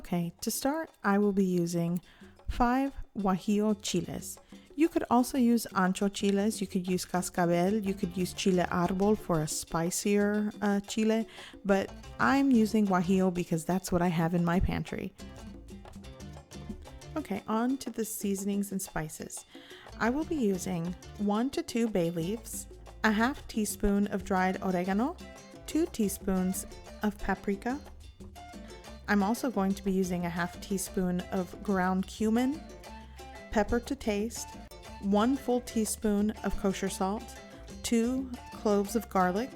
Okay, to start, I will be using 5 guajillo chiles. You could also use ancho chiles, you could use cascabel, you could use chile árbol for a spicier chile, but I'm using guajillo because that's what I have in my pantry. Okay, on to the seasonings and spices. I will be using 1 to 2 bay leaves, a half teaspoon of dried oregano, 2 teaspoons of paprika. I'm also going to be using a half teaspoon of ground cumin, pepper to taste, 1 full teaspoon of kosher salt, 2 cloves of garlic,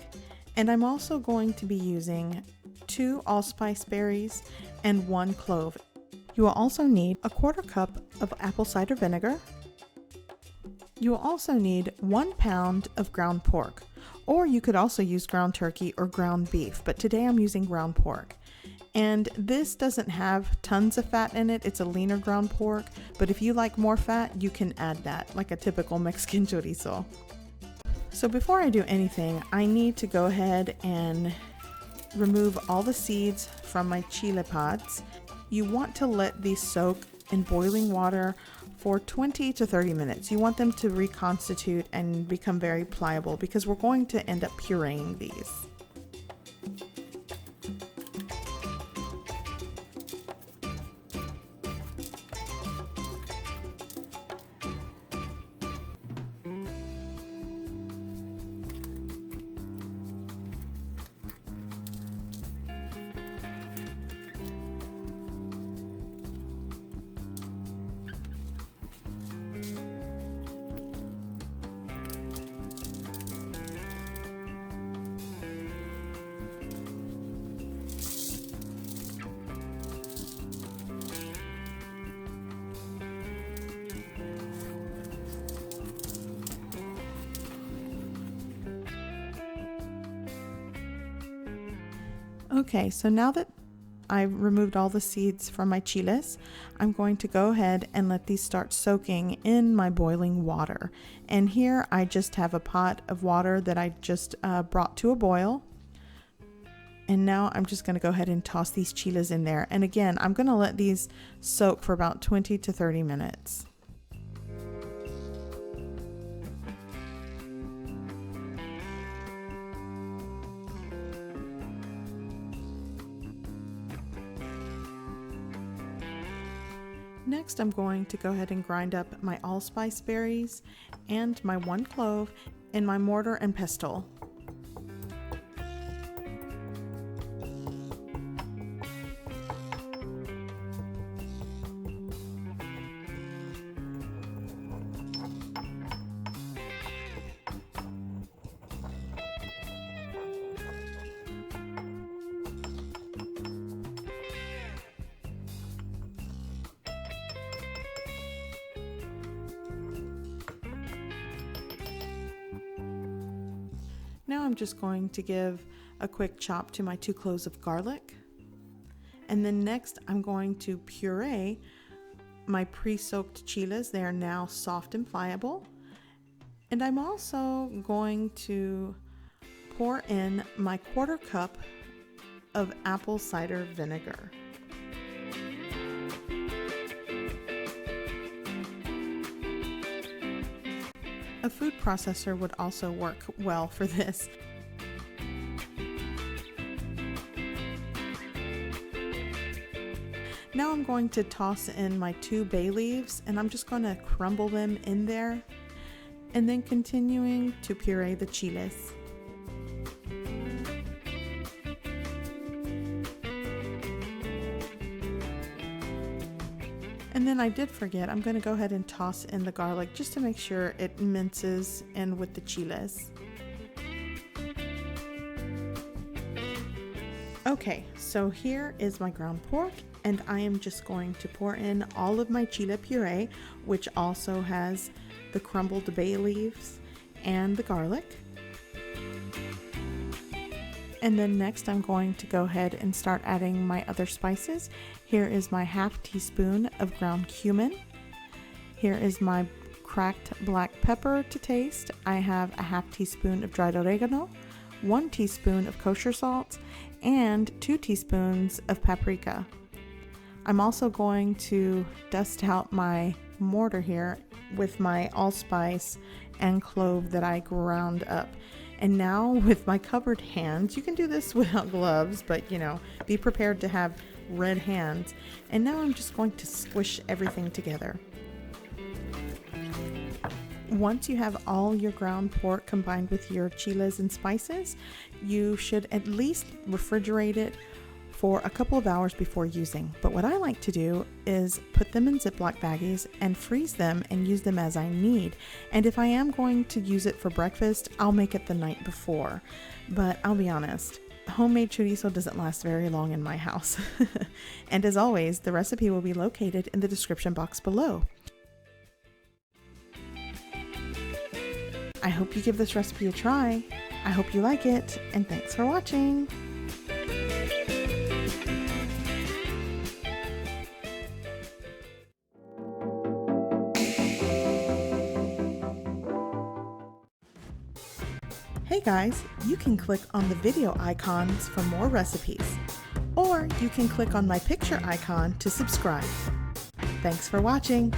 and I'm also going to be using 2 allspice berries and 1 clove. You will also need a 1/4 cup of apple cider vinegar. You will also need 1 pound of ground pork, or you could also use ground turkey or ground beef, but today I'm using ground pork. And this doesn't have tons of fat in it, it's a leaner ground pork, but if you like more fat, you can add that, like a typical Mexican chorizo. So before I do anything, I need to go ahead and remove all the seeds from my chile pods. You want to let these soak in boiling water for 20 to 30 minutes. You want them to reconstitute and become very pliable because we're going to end up pureeing these. Okay, so now that I've removed all the seeds from my chiles, I'm going to go ahead and let these start soaking in my boiling water. And here I just have a pot of water that I just brought to a boil. And now I'm just going to go ahead and toss these chiles in there. And again, I'm going to let these soak for about 20 to 30 minutes. Next, I'm going to go ahead and grind up my allspice berries and my 1 clove in my mortar and pestle. Now I'm just going to give a quick chop to my 2 cloves of garlic. And then next I'm going to puree my pre-soaked chiles. They are now soft and pliable. And I'm also going to pour in my 1/4 cup of apple cider vinegar. A food processor would also work well for this. Now I'm going to toss in my 2 bay leaves and I'm just going to crumble them in there and then continuing to puree the chiles. And then I did forget, I'm going to go ahead and toss in the garlic just to make sure it minces in with the chiles. Okay, so here is my ground pork and I am just going to pour in all of my chile puree, which also has the crumbled bay leaves and the garlic. And then next I'm going to go ahead and start adding my other spices. Here is my half teaspoon of ground cumin. Here is my cracked black pepper to taste. I have a half teaspoon of dried oregano, 1 teaspoon of kosher salt, and 2 teaspoons of paprika. I'm also going to dust out my mortar here with my allspice and clove that I ground up. And now with my covered hands, you can do this without gloves, but be prepared to have red hands. And now I'm just going to squish everything together. Once you have all your ground pork combined with your chiles and spices, you should at least refrigerate it for a couple of hours before using. But what I like to do is put them in Ziploc baggies and freeze them and use them as I need. And if I am going to use it for breakfast, I'll make it the night before. But I'll be honest, homemade chorizo doesn't last very long in my house. And as always, the recipe will be located in the description box below. I hope you give this recipe a try. I hope you like it, and thanks for watching. Hey guys, you can click on the video icons for more recipes, or you can click on my picture icon to subscribe. Thanks for watching.